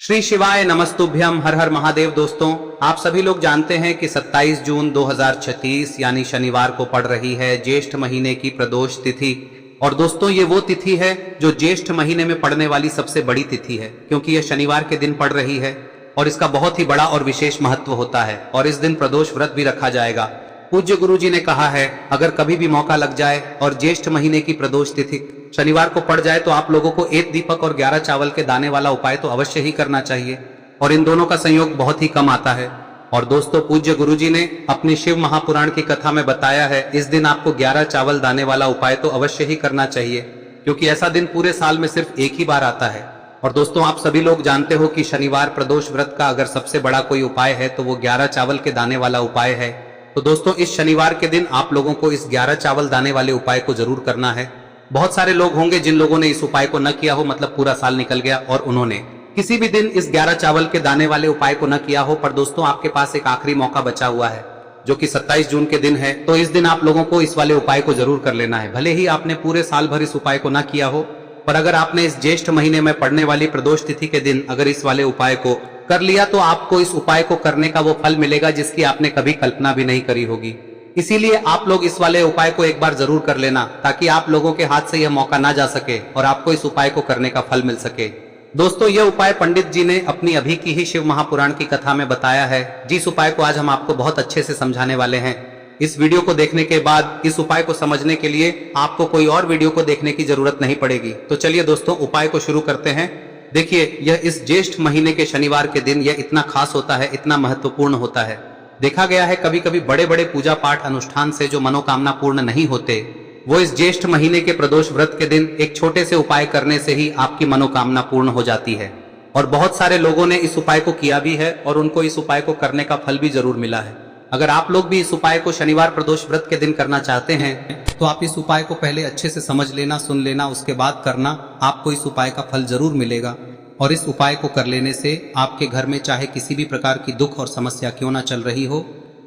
श्री शिवाय नमस्तुभ्यम। हर हर महादेव। दोस्तों, आप सभी लोग जानते हैं कि 27 जून 2036 यानी शनिवार को पड़ रही है ज्येष्ठ महीने की प्रदोष तिथि। और दोस्तों, ये वो तिथि है जो ज्येष्ठ महीने में पड़ने वाली सबसे बड़ी तिथि है, क्योंकि यह शनिवार के दिन पड़ रही है और इसका बहुत ही बड़ा और विशेष महत्व होता है। और इस दिन प्रदोष व्रत भी रखा जाएगा। पूज्य गुरुजी ने कहा है, अगर कभी भी मौका लग जाए और ज्येष्ठ महीने की प्रदोष तिथि शनिवार को पड़ जाए तो आप लोगों को 1 दीपक और 11 चावल के दाने वाला उपाय तो अवश्य ही करना चाहिए। और इन दोनों का संयोग बहुत ही कम आता है। और दोस्तों, पूज्य गुरुजी ने अपनी शिव महापुराण की कथा में बताया है, इस दिन आपको 11 चावल दाने वाला उपाय तो अवश्य ही करना चाहिए, क्योंकि ऐसा दिन पूरे साल में सिर्फ एक ही बार आता है। और दोस्तों, आप सभी लोग जानते हो कि शनिवार प्रदोष व्रत का अगर सबसे बड़ा कोई उपाय है तो वो 11 चावल के दाने वाला उपाय है। तो दोस्तों, इस शनिवार के दिन आप लोगों को इस 11 चावल दाने वाले उपाय को जरूर करना है। बहुत सारे लोग होंगे जिन लोगों ने इस उपाय को न किया हो, मतलब पूरा साल निकल गया और उन्होंने किसी भी दिन इस 11 चावल के दाने वाले उपाय को न किया हो। पर दोस्तों, आपके पास एक आखिरी मौका बचा हुआ है, जो कि 27 जून के दिन है। तो इस दिन आप लोगों को इस वाले उपाय को जरूर कर लेना है। भले ही आपने पूरे साल भर इस उपाय को न किया हो, पर अगर आपने इस ज्येष्ठ महीने में पड़ने वाली प्रदोष तिथि के दिन अगर इस वाले उपाय को कर लिया तो आपको इस उपाय को करने का वो फल मिलेगा जिसकी आपने कभी कल्पना भी नहीं करी होगी। इसीलिए आप लोग इस वाले उपाय को एक बार जरूर कर लेना, ताकि आप लोगों के हाथ से यह मौका ना जा सके और आपको इस उपाय को करने का फल मिल सके। दोस्तों, यह उपाय पंडित जी ने अपनी अभी की ही शिव महापुराण की कथा में बताया है, जिस उपाय को आज हम आपको बहुत अच्छे से समझाने वाले हैं। इस वीडियो को देखने के बाद इस उपाय को समझने के लिए आपको कोई और वीडियो को देखने की जरूरत नहीं पड़ेगी। तो चलिए दोस्तों, उपाय को शुरू करते हैं। देखिए, यह इस ज्येष्ठ महीने के शनिवार के दिन यह इतना खास होता है, इतना महत्वपूर्ण होता है। देखा गया है कभी कभी बड़े बड़े पूजा पाठ अनुष्ठान से जो मनोकामना पूर्ण नहीं होते, वो इस ज्येष्ठ महीने के प्रदोष व्रत के दिन एक छोटे से उपाय करने से ही आपकी मनोकामना पूर्ण हो जाती है। और बहुत सारे लोगों ने इस उपाय को किया भी है और उनको इस उपाय को करने का फल भी जरूर मिला है। अगर आप लोग भी इस उपाय को शनिवार प्रदोष व्रत के दिन करना चाहते हैं तो आप इस उपाय को पहले अच्छे से समझ लेना, सुन लेना, उसके बाद करना। आपको इस उपाय का फल जरूर मिलेगा। और इस उपाय को कर लेने से आपके घर में चाहे किसी भी प्रकार की दुख और समस्या क्यों ना चल रही हो,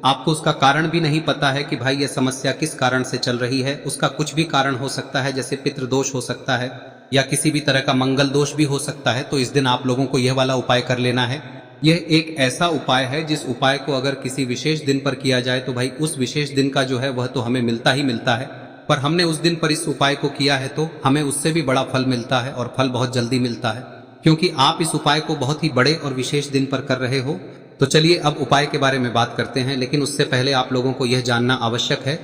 आपको उसका कारण भी नहीं पता है कि भाई यह समस्या किस कारण से चल रही है, उसका कुछ भी कारण हो सकता है, जैसे पितृदोष हो सकता है या किसी भी तरह का मंगल दोष भी हो सकता है। तो इस दिन आप लोगों को यह वाला उपाय कर लेना है। यह एक ऐसा उपाय है जिस उपाय को अगर किसी विशेष दिन पर किया जाए तो भाई उस विशेष दिन का जो है वह तो हमें मिलता ही मिलता है। पर हमने उस दिन पर इस उपाय को किया है तो हमें उससे भी बड़ा फल मिलता है, और फल बहुत जल्दी मिलता है, क्योंकि आप इस उपाय को बहुत ही बड़े और विशेष दिन पर कर रहे हो। तो चलिए अब उपाय के बारे में बात करते हैं, लेकिन उससे पहले आप लोगों को यह जानना आवश्यक है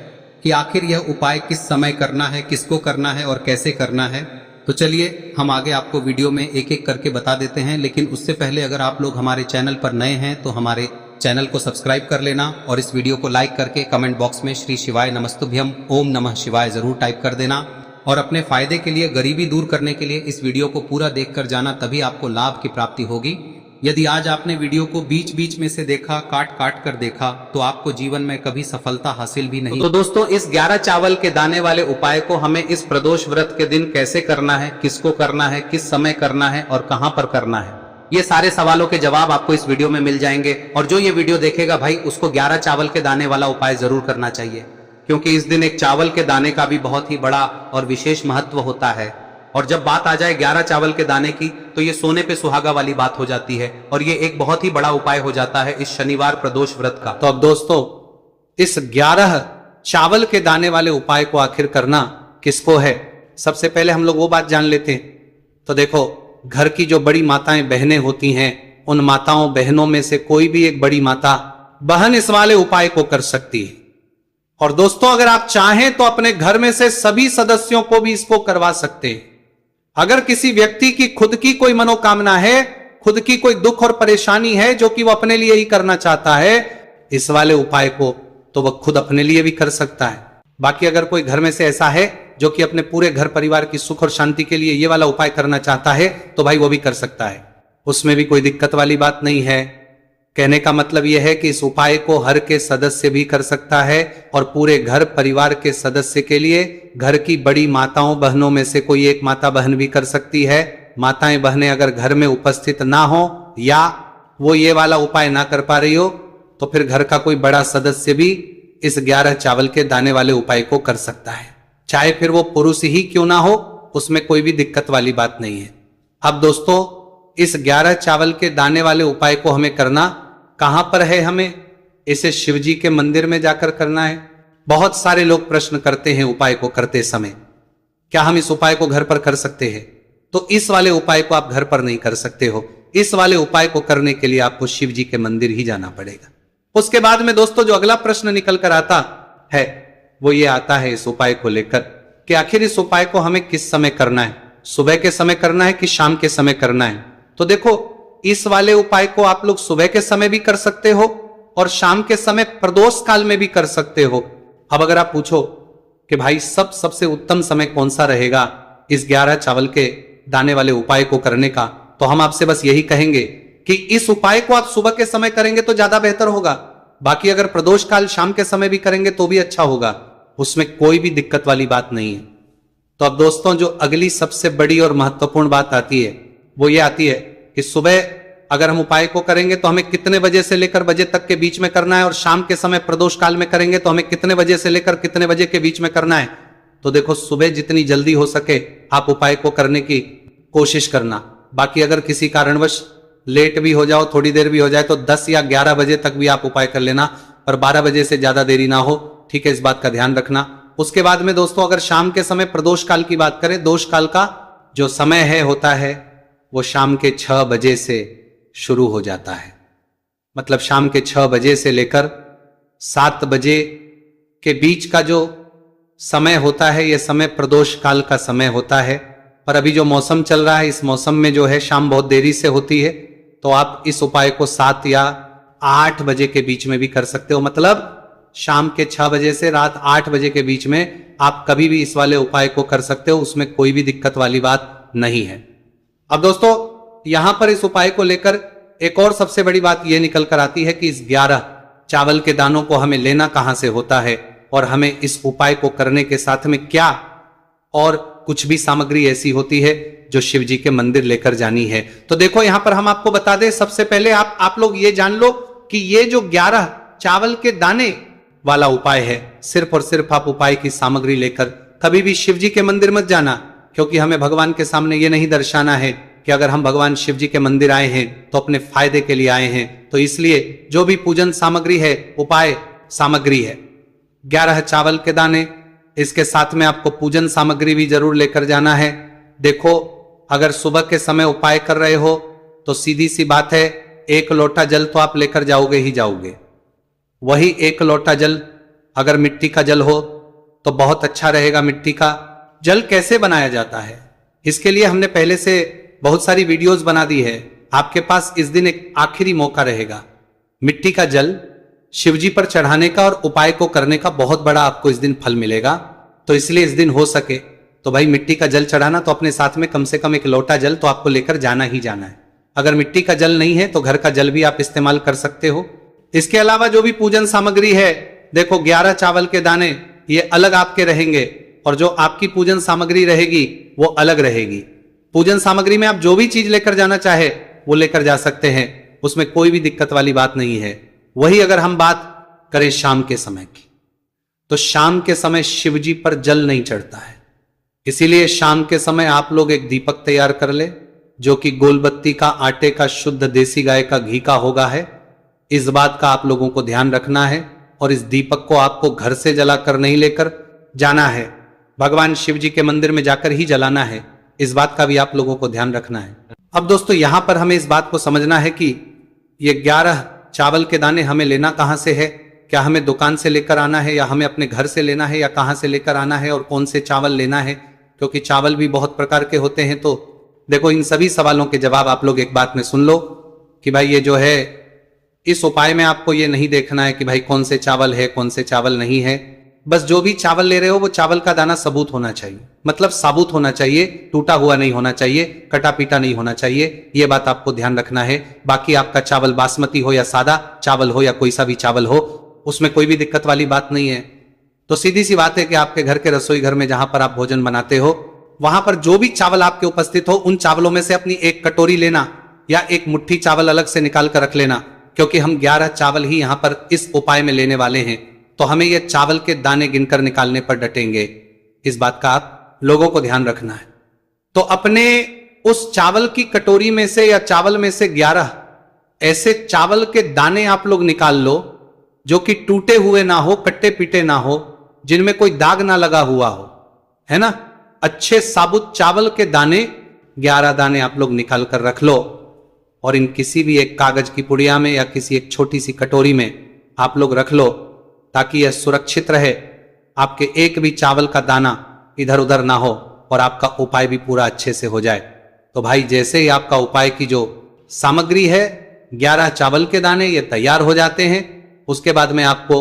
कि आखिर यह उपाय किस समय करना है, किसको करना है और कैसे करना है। तो चलिए हम आगे आपको वीडियो में एक एक करके बता देते हैं। लेकिन उससे पहले अगर आप लोग हमारे चैनल पर नए हैं तो हमारे चैनल को सब्सक्राइब कर लेना और इस वीडियो को लाइक करके कमेंट बॉक्स में श्री शिवाय नमस्तुभ्यम ओम नमः शिवाय जरूर टाइप कर देना। और अपने फायदे के लिए, गरीबी दूर करने के लिए इस वीडियो को पूरा देखकर जाना, तभी आपको लाभ की प्राप्ति होगी। यदि आज आपने वीडियो को बीच बीच में से देखा, काट काट कर देखा, तो आपको जीवन में कभी सफलता हासिल भी नहीं। तो दोस्तों, इस 11 चावल के दाने वाले उपाय को हमें इस प्रदोष व्रत के दिन कैसे करना है, किसको करना है, किस समय करना है और कहां पर करना है, ये सारे सवालों के जवाब आपको इस वीडियो में मिल जाएंगे। और जो ये वीडियो देखेगा भाई, उसको 11 चावल के दाने वाला उपाय जरूर करना चाहिए, क्योंकि इस दिन एक चावल के दाने का भी बहुत ही बड़ा और विशेष महत्व होता है। और जब बात आ जाए 11 चावल के दाने की, तो ये सोने पे सुहागा वाली बात हो जाती है और ये एक बहुत ही बड़ा उपाय हो जाता है इस शनिवार प्रदोष व्रत का। तो अब दोस्तों, इस 11 चावल के दाने वाले उपाय को आखिर करना किसको है, सबसे पहले हम लोग वो बात जान लेते हैं। तो देखो, घर की जो बड़ी माताएं बहनें होती हैं, उन माताओं बहनों में से कोई भी एक बड़ी माता बहन इस वाले उपाय को कर सकती है। और दोस्तों, अगर आप चाहें तो अपने घर में से सभी सदस्यों को भी इसको करवा सकते हैं। अगर किसी व्यक्ति की खुद की कोई मनोकामना है, खुद की कोई दुख और परेशानी है जो कि वो अपने लिए ही करना चाहता है इस वाले उपाय को, तो वह खुद अपने लिए भी कर सकता है। बाकी अगर कोई घर में से ऐसा है जो कि अपने पूरे घर परिवार की सुख और शांति के लिए ये वाला उपाय करना चाहता है, तो भाई वो भी कर सकता है, उसमें भी कोई दिक्कत वाली बात नहीं है। कहने का मतलब यह है कि इस उपाय को हर के सदस्य भी कर सकता है और पूरे घर परिवार के सदस्य के लिए घर की बड़ी माताओं बहनों में से कोई एक माता बहन भी कर सकती है। माताएं बहनें अगर घर में उपस्थित ना हो या वो ये वाला उपाय ना कर पा रही हो, तो फिर घर का कोई बड़ा सदस्य भी इस 11 चावल के दाने वाले उपाय को कर सकता है, चाहे फिर वो पुरुष ही क्यों ना हो, उसमें कोई भी दिक्कत वाली बात नहीं है। अब दोस्तों, इस 11 चावल के दाने वाले उपाय को हमें करना कहां पर है? हमें इसे शिव जी के मंदिर में जाकर करना है। बहुत सारे लोग प्रश्न करते हैं उपाय को करते समय, क्या हम इस उपाय को घर पर कर सकते हैं? तो इस वाले उपाय को आप घर पर नहीं कर सकते हो। इस वाले उपाय को करने के लिए आपको शिव जी के मंदिर ही जाना पड़ेगा। उसके बाद में दोस्तों जो अगला प्रश्न निकल कर आता है वो ये आता है इस उपाय को लेकर कि आखिर इस उपाय को हमें किस समय करना है, सुबह के समय करना है कि शाम के समय करना है? तो देखो, इस वाले उपाय को आप लोग सुबह के समय भी कर सकते हो और शाम के समय प्रदोष काल में भी कर सकते हो। अब अगर आप पूछो कि भाई सबसे उत्तम समय कौन सा रहेगा इस 11 चावल के दाने वाले उपाय को करने का, तो हम आपसे बस यही कहेंगे कि इस उपाय को आप सुबह के समय करेंगे तो ज्यादा बेहतर होगा। बाकी अगर प्रदोष काल शाम के समय भी करेंगे तो भी अच्छा होगा, उसमें कोई भी दिक्कत वाली बात नहीं है। तो अब दोस्तों जो अगली सबसे बड़ी और महत्वपूर्ण बात आती है वो ये आती है कि सुबह अगर हम उपाय को करेंगे तो हमें कितने बजे से लेकर बजे तक के बीच में करना है, और शाम के समय प्रदोष काल में करेंगे तो हमें कितने बजे से लेकर कितने बजे के बीच में करना है। तो देखो, सुबह जितनी जल्दी हो सके आप उपाय को करने की कोशिश करना। बाकी अगर किसी कारणवश लेट भी हो जाओ, थोड़ी देर भी हो जाए, तो 10 या 11 बजे तक भी आप उपाय कर लेना, पर 12 बजे से ज्यादा देरी ना हो, ठीक है? इस बात का ध्यान रखना। उसके बाद में दोस्तों अगर शाम के समय प्रदोष काल की बात करें, दोष काल का जो समय है होता है वो शाम के 6 बजे से शुरू हो जाता है। मतलब शाम के 6 बजे से लेकर 7 बजे के बीच का जो समय होता है ये समय प्रदोष काल का समय होता है। पर अभी जो मौसम चल रहा है, इस मौसम में जो है शाम बहुत देरी से होती है, तो आप इस उपाय को 7 या 8 बजे के बीच में भी कर सकते हो। मतलब शाम के 6 बजे से रात 8 बजे के बीच में आप कभी भी इस वाले उपाय को कर सकते हो, उसमें कोई भी दिक्कत वाली बात नहीं है। अब दोस्तों यहां पर इस उपाय को लेकर एक और सबसे बड़ी बात यह निकल कर आती है कि इस 11 चावल के दानों को हमें लेना कहां से होता है और हमें इस उपाय को करने के साथ में क्या और कुछ भी सामग्री ऐसी होती है जो शिव जी के मंदिर लेकर जानी है। तो देखो यहां पर हम आपको बता दें, सबसे पहले आप लोग ये जान लो कि ये जो 11 चावल के दाने वाला उपाय है, सिर्फ और सिर्फ आप उपाय की सामग्री लेकर कभी भी शिव जी के मंदिर मत जाना, क्योंकि हमें भगवान के सामने ये नहीं दर्शाना है कि अगर हम भगवान शिव जी के मंदिर आए हैं तो अपने फायदे के लिए आए हैं। तो इसलिए जो भी पूजन सामग्री है, उपाय सामग्री है, 11 चावल के दाने, इसके साथ में आपको पूजन सामग्री भी जरूर लेकर जाना है। देखो, अगर सुबह के समय उपाय कर रहे हो तो सीधी सी बात है, 1 लोटा जल तो आप लेकर जाओगे ही जाओगे। वही 1 लोटा जल अगर मिट्टी का जल हो तो बहुत अच्छा रहेगा। मिट्टी का जल कैसे बनाया जाता है, इसके लिए हमने पहले से बहुत सारी वीडियोस बना दी है। आपके पास इस दिन एक आखिरी मौका रहेगा मिट्टी का जल शिवजी पर चढ़ाने का और उपाय को करने का, बहुत बड़ा आपको इस दिन फल मिलेगा। तो इसलिए इस दिन हो सके तो भाई मिट्टी का जल चढ़ाना, तो अपने साथ में कम से कम 1 लोटा जल तो आपको लेकर जाना ही जाना है। अगर मिट्टी का जल नहीं है तो घर का जल भी आप इस्तेमाल कर सकते हो। इसके अलावा जो भी पूजन सामग्री है, देखो 11 चावल के दाने ये अलग आपके रहेंगे और जो आपकी पूजन सामग्री रहेगी वो अलग रहेगी। पूजन सामग्री में आप जो भी चीज लेकर जाना चाहे वो लेकर जा सकते हैं, उसमें कोई भी दिक्कत वाली बात नहीं है। वही अगर हम बात करें शाम के समय की, तो शाम के समय शिवजी पर जल नहीं चढ़ता है, इसीलिए शाम के समय आप लोग एक दीपक तैयार कर ले जो कि गोलबत्ती का, आटे का, शुद्ध देसी गाय का घी का होगा है। इस बात का आप लोगों को ध्यान रखना है और इस दीपक को आपको घर से जलाकर नहीं लेकर जाना है, भगवान शिव जी के मंदिर में जाकर ही जलाना है। इस बात का भी आप लोगों को ध्यान रखना है। अब दोस्तों यहां पर हमें इस बात को समझना है कि ये 11 चावल के दाने हमें लेना कहां से है, क्या हमें दुकान से लेकर आना है या हमें अपने घर से लेना है या कहां से लेकर आना है और कौन से चावल लेना है, क्योंकि चावल भी बहुत प्रकार के होते हैं। तो देखो, इन सभी सवालों के जवाब आप लोग एक बात में सुन लो कि भाई ये जो है इस उपाय में आपको ये नहीं देखना है कि भाई कौन से चावल है कौन से चावल नहीं है। बस जो भी चावल ले रहे हो वो चावल का दाना सबूत होना चाहिए, मतलब साबुत होना चाहिए, टूटा हुआ नहीं होना चाहिए, कटा पीटा नहीं होना चाहिए। ये बात आपको ध्यान रखना है। बाकी आपका चावल बासमती हो या सादा चावल हो या कोई सा भी चावल हो, उसमें कोई भी दिक्कत वाली बात नहीं है। तो सीधी सी बात है कि आपके घर के रसोई घर में जहां पर आप भोजन बनाते हो, वहां पर जो भी चावल आपके उपस्थित हो, उन चावलों में से अपनी 1 कटोरी लेना या 1 मुट्ठी चावल अलग से निकाल कर रख लेना, क्योंकि हम 11 चावल ही यहां पर इस उपाय में लेने वाले हैं। तो हमें ये चावल के दाने गिनकर निकालने पर डटेंगे। इस बात का आप लोगों को ध्यान रखना है। तो अपने उस चावल की कटोरी में से या चावल में से 11 ऐसे चावल के दाने आप लोग निकाल लो जो कि टूटे हुए ना हो, कट्टे पीटे ना हो, जिनमें कोई दाग ना लगा हुआ हो, है ना। अच्छे साबुत चावल के दाने 11 दाने आप लोग निकाल कर रख लो और इन किसी भी एक कागज की पुड़िया में या किसी एक छोटी सी कटोरी में आप लोग रख लो ताकि यह सुरक्षित रहे, आपके एक भी चावल का दाना इधर उधर ना हो और आपका उपाय भी पूरा अच्छे से हो जाए। तो भाई जैसे ही आपका उपाय की जो सामग्री है 11 चावल के दाने ये तैयार हो जाते हैं, उसके बाद में आपको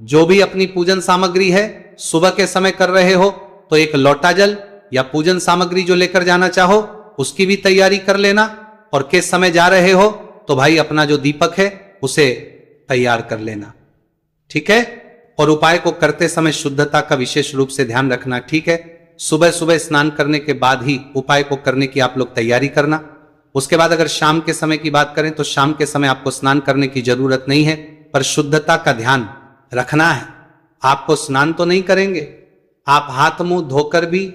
जो भी अपनी पूजन सामग्री है सुबह के समय कर रहे हो तो एक लोटा जल या पूजन सामग्री जो लेकर जाना चाहो उसकी भी तैयारी कर लेना, और किस समय जा रहे हो तो भाई अपना जो दीपक है उसे तैयार कर लेना, ठीक है। और उपाय को करते समय शुद्धता का विशेष रूप से ध्यान रखना, ठीक है। सुबह सुबह स्नान करने के बाद ही उपाय को करने की आप लोग तैयारी करना। उसके बाद अगर शाम के समय की बात करें तो शाम के समय आपको स्नान करने की जरूरत नहीं है, पर शुद्धता का ध्यान रखना है। आपको स्नान तो नहीं करेंगे, आप हाथ मुंह धोकर भी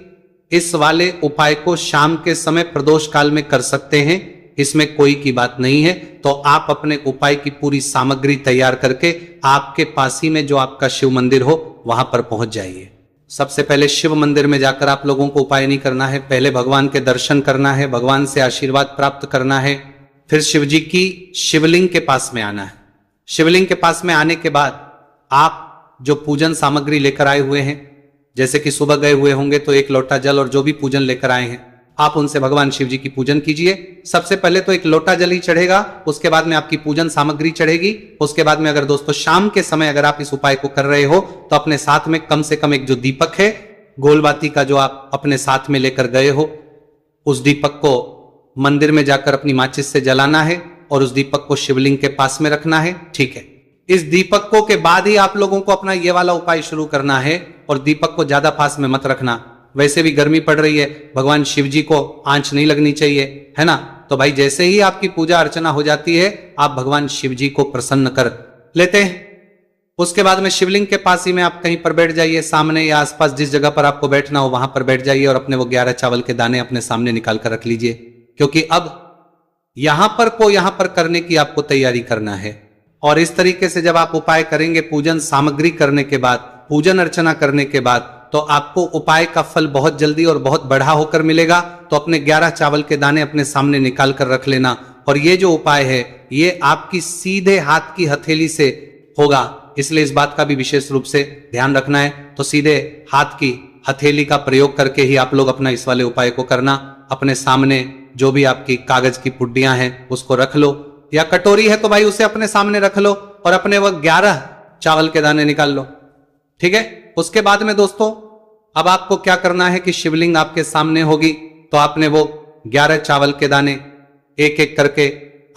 इस वाले उपाय को शाम के समय प्रदोष काल में कर सकते हैं, इसमें कोई की बात नहीं है। तो आप अपने उपाय की पूरी सामग्री तैयार करके आपके पास ही में जो आपका शिव मंदिर हो वहां पर पहुंच जाइए। सबसे पहले शिव मंदिर में जाकर आप लोगों को उपाय नहीं करना है, पहले भगवान के दर्शन करना है, भगवान से आशीर्वाद प्राप्त करना है, फिर शिव जी की शिवलिंग के पास में आना है। शिवलिंग के पास में आने के बाद आप जो पूजन सामग्री लेकर आए हुए हैं, जैसे कि सुबह गए हुए होंगे तो एक लोटा जल और जो भी पूजन लेकर आए हैं आप उनसे भगवान शिव जी की पूजन कीजिए। सबसे पहले तो एक लोटा जल ही चढ़ेगा, उसके बाद में आपकी पूजन सामग्री चढ़ेगी। उसके बाद में अगर दोस्तों शाम के समय अगर आप इस उपाय को कर रहे हो तो अपने साथ में कम से कम एक जो दीपक है गोलबाती का जो आप अपने साथ में लेकर गए हो उस दीपक को मंदिर में जाकर अपनी माचिस से जलाना है और उस दीपक को शिवलिंग के पास में रखना है, ठीक है। इस दीपकों के बाद ही आप लोगों को अपना ये वाला उपाय शुरू करना है और दीपक को ज्यादा पास में मत रखना, वैसे भी गर्मी पड़ रही है, भगवान शिव जी को आंच नहीं लगनी चाहिए, है ना। तो भाई जैसे ही आपकी पूजा अर्चना हो जाती है आप भगवान शिव जी को प्रसन्न कर लेते हैं। उसके बाद में शिवलिंग के पास ही में आप कहीं पर बैठ जाइए, सामने या आसपास जिस जगह पर आपको बैठना हो वहां पर बैठ जाइए और अपने वो 11 चावल के दाने अपने सामने निकाल कर रख लीजिए, क्योंकि अब यहां पर करने की आपको तैयारी करना है। और इस तरीके से जब आप उपाय करेंगे पूजन सामग्री करने के बाद, पूजन अर्चना करने के बाद, तो आपको उपाय का फल बहुत जल्दी और बहुत बढ़ा होकर मिलेगा। तो अपने 11 चावल के दाने अपने सामने निकाल कर रख लेना। और ये जो उपाय है ये आपकी सीधे हाथ की हथेली से होगा, इसलिए इस बात का भी विशेष रूप से ध्यान रखना है। तो सीधे हाथ की हथेली का प्रयोग करके ही आप लोग अपना इस वाले उपाय को करना। अपने सामने जो भी आपकी कागज की पुड्डियां हैं उसको रख लो, या कटोरी है तो भाई उसे अपने सामने रख लो और अपने वो 11 चावल के दाने निकाल लो, ठीक है। उसके बाद में दोस्तों अब आपको क्या करना है कि शिवलिंग आपके सामने होगी तो आपने वो 11 चावल के दाने एक एक करके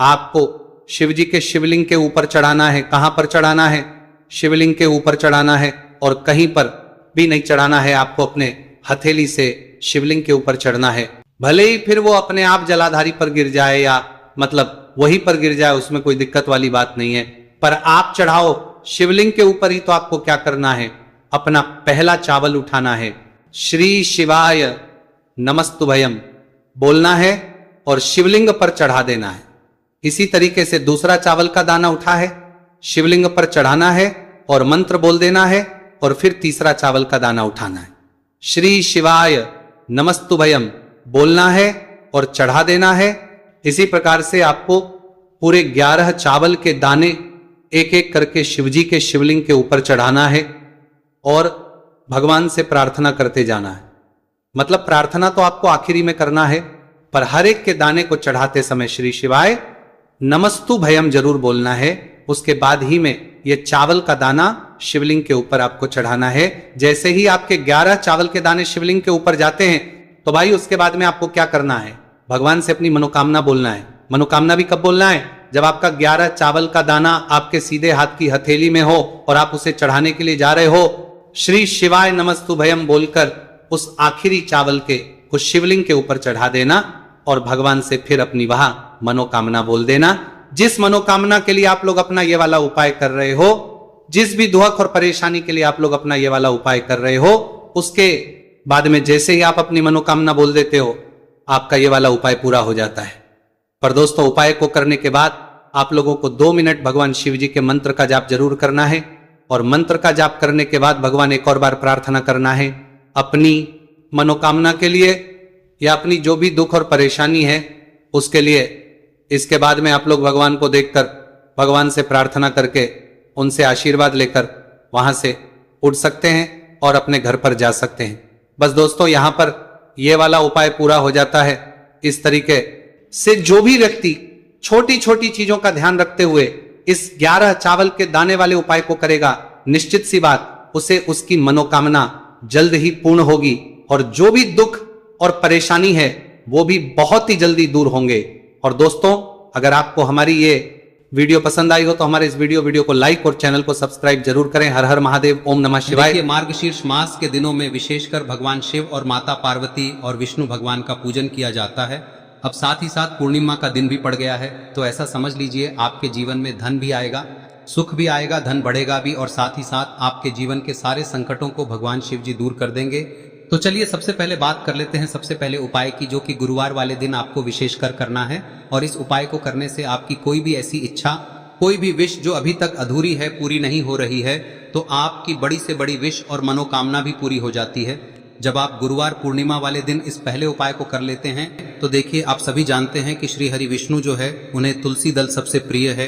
आपको शिव जी के शिवलिंग के ऊपर चढ़ाना है। कहां पर चढ़ाना है? शिवलिंग के ऊपर चढ़ाना है, और कहीं पर भी नहीं चढ़ाना है, आपको अपने हथेली से शिवलिंग के ऊपर चढ़ना है। भले ही फिर वो अपने आप जलाधारी पर गिर जाए या मतलब वहीं पर गिर जाए, उसमें कोई दिक्कत वाली बात नहीं है, पर आप चढ़ाओ शिवलिंग के ऊपर ही। तो आपको क्या करना है, अपना पहला चावल उठाना है, श्री शिवाय नमस्तुभयम बोलना है और शिवलिंग पर चढ़ा देना है। इसी तरीके से दूसरा चावल का दाना उठा है, शिवलिंग पर चढ़ाना है और मंत्र बोल देना है, और फिर तीसरा चावल का दाना उठाना है, श्री शिवाय नमस्तुभयम बोलना है और चढ़ा देना है। इसी प्रकार से आपको पूरे 11 चावल के दाने एक एक करके शिवजी के शिवलिंग के ऊपर चढ़ाना है और भगवान से प्रार्थना करते जाना है। मतलब प्रार्थना तो आपको आखिरी में करना है, पर हर एक के दाने को चढ़ाते समय श्री शिवाय नमस्तु भयम जरूर बोलना है। उसके बाद ही में ये चावल का दाना शिवलिंग के ऊपर आपको चढ़ाना है। जैसे ही आपके 11 चावल के दाने शिवलिंग के ऊपर जाते हैं तो भाई उसके बाद में आपको क्या करना है, भगवान से अपनी मनोकामना बोलना है। मनोकामना भी कब बोलना है? जब आपका 11 चावल का दाना आपके सीधे हाथ की हथेली में हो और आप उसे चढ़ाने के लिए जा रहे हो, श्री शिवाय नमस्तु भयम बोलकर उस आखिरी चावल के उस शिवलिंग के ऊपर चढ़ा देना और भगवान से फिर अपनी वहां मनोकामना बोल देना। जिस मनोकामना के लिए आप लोग अपना ये वाला उपाय कर रहे हो, जिस भी दुख और परेशानी के लिए आप लोग अपना ये वाला उपाय कर रहे हो, उसके बाद में जैसे ही आप अपनी मनोकामना बोल देते हो आपका ये वाला उपाय पूरा हो जाता है। पर दोस्तों, उपाय को करने के बाद आप लोगों को 2 मिनट भगवान शिव जी के मंत्र का जाप जरूर करना है। और मंत्र का जाप करने के बाद भगवान एक और बार प्रार्थना करना है अपनी मनोकामना के लिए या अपनी जो भी दुख और परेशानी है उसके लिए। इसके बाद में आप लोग भगवान को देखकर भगवान से प्रार्थना करके उनसे आशीर्वाद लेकर वहां से उठ सकते हैं और अपने घर पर जा सकते हैं। बस दोस्तों, यहां पर यह वाला उपाय पूरा हो जाता है। इस तरीके से जो भी व्यक्ति छोटी छोटी चीजों का ध्यान रखते हुए इस 11 चावल के दाने वाले उपाय को करेगा, निश्चित सी बात उसे उसकी मनोकामना जल्द ही पूर्ण होगी और जो भी दुख और परेशानी है वो भी बहुत ही जल्दी दूर होंगे। और दोस्तों, अगर आपको हमारी ये वीडियो पसंद आई हो तो हमारे इस वीडियो को लाइक और चैनल को सब्सक्राइब जरूर करें। हर हर महादेव, ओम नमः शिवाय। देखिए, मार्गशीर्ष मास के दिनों में विशेषकर भगवान शिव और माता पार्वती और विष्णु भगवान का पूजन किया जाता है। अब साथ ही साथ पूर्णिमा का दिन भी पड़ गया है, तो ऐसा समझ लीजिए आपके जीवन में धन भी आएगा, सुख भी आएगा, धन बढ़ेगा भी और साथ ही साथ आपके जीवन के सारे संकटों को भगवान शिव जी दूर कर देंगे। तो चलिए सबसे पहले बात कर लेते हैं सबसे पहले उपाय की, जो कि गुरुवार वाले दिन आपको विशेषकर करना है। और इस उपाय को करने से आपकी कोई भी ऐसी इच्छा, कोई भी विश जो अभी तक अधूरी है, पूरी नहीं हो रही है, तो आपकी बड़ी से बड़ी विश और मनोकामना भी पूरी हो जाती है जब आप गुरुवार पूर्णिमा वाले दिन इस पहले उपाय को कर लेते हैं। तो देखिए, आप सभी जानते हैं कि श्री हरि विष्णु जो है उन्हें तुलसी दल सबसे प्रिय है।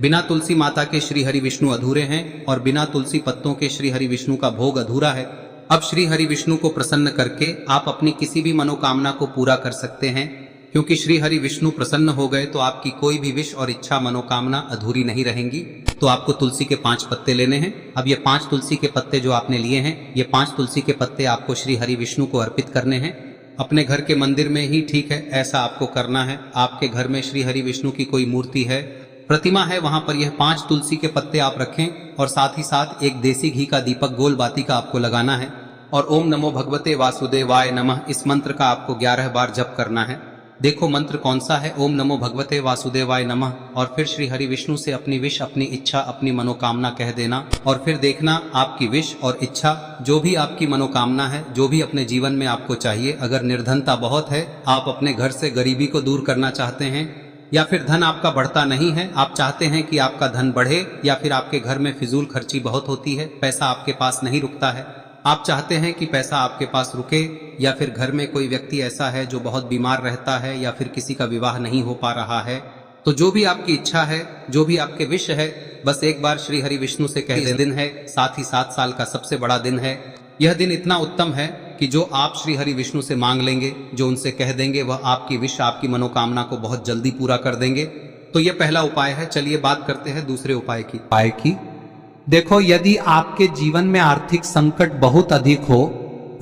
बिना तुलसी माता के श्री हरि विष्णु अधूरे हैं और बिना तुलसी पत्तों के श्री हरि विष्णु का भोग अधूरा है। अब श्री हरि विष्णु को प्रसन्न करके आप अपनी किसी भी मनोकामना को पूरा कर सकते हैं, क्योंकि श्री हरि विष्णु प्रसन्न हो गए तो आपकी कोई भी विश और इच्छा मनोकामना अधूरी नहीं रहेंगी। तो आपको तुलसी के 5 पत्ते लेने हैं। अब ये 5 तुलसी के पत्ते जो आपने लिए हैं, ये 5 तुलसी के पत्ते आपको श्री हरि विष्णु को अर्पित करने हैं। अपने घर के मंदिर में ही ठीक है, ऐसा आपको करना है। आपके घर में श्री हरि विष्णु की कोई मूर्ति है, प्रतिमा है, वहां पर यह 5 तुलसी के पत्ते आप रखें और साथ ही साथ एक देसी घी का दीपक गोल बाती का आपको लगाना है। और ओम नमो भगवते वासुदेवाय नमः इस मंत्र का आपको 11 बार जप करना है। देखो मंत्र कौन सा है, ओम नमो भगवते वासुदेवाय नमः। और फिर श्री हरि विष्णु से अपनी विश, अपनी इच्छा, अपनी मनोकामना कह देना और फिर देखना आपकी विश और इच्छा, जो भी आपकी मनोकामना है, जो भी अपने जीवन में आपको चाहिए। अगर निर्धनता बहुत है, आप अपने घर से गरीबी को दूर करना चाहते हैं, या फिर धन आपका बढ़ता नहीं है, आप चाहते हैं कि आपका धन बढ़े, या फिर आपके घर में फिजूल खर्ची बहुत होती है, पैसा आपके पास नहीं रुकता है, आप चाहते हैं कि पैसा आपके पास रुके, या फिर घर में कोई व्यक्ति ऐसा है जो बहुत बीमार रहता है, या फिर किसी का विवाह नहीं हो पा रहा है, तो जो भी आपकी इच्छा है, जो भी आपके विश है, बस एक बार श्री हरि विष्णु से कह दे। दिन है, साथ ही 7 साल का सबसे बड़ा दिन है। यह दिन इतना उत्तम है कि जो आप श्री हरि विष्णु से मांग लेंगे, जो उनसे कह देंगे, वह आपकी विश, आपकी मनोकामना को बहुत जल्दी पूरा कर देंगे। तो यह पहला उपाय है। चलिए बात करते हैं दूसरे उपाय की। देखो, यदि आपके जीवन में आर्थिक संकट बहुत अधिक हो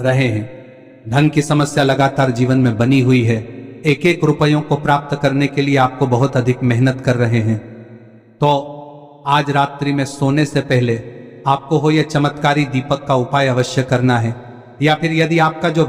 रहे हैं, धन की समस्या लगातार जीवन में बनी हुई है, एक एक रुपयों को प्राप्त करने के लिए आपको बहुत अधिक मेहनत कर रहे हैं, तो आज रात्रि में सोने से पहले आपको हो यह चमत्कारी दीपक का उपाय अवश्य करना है। या फिर यदि आपका जो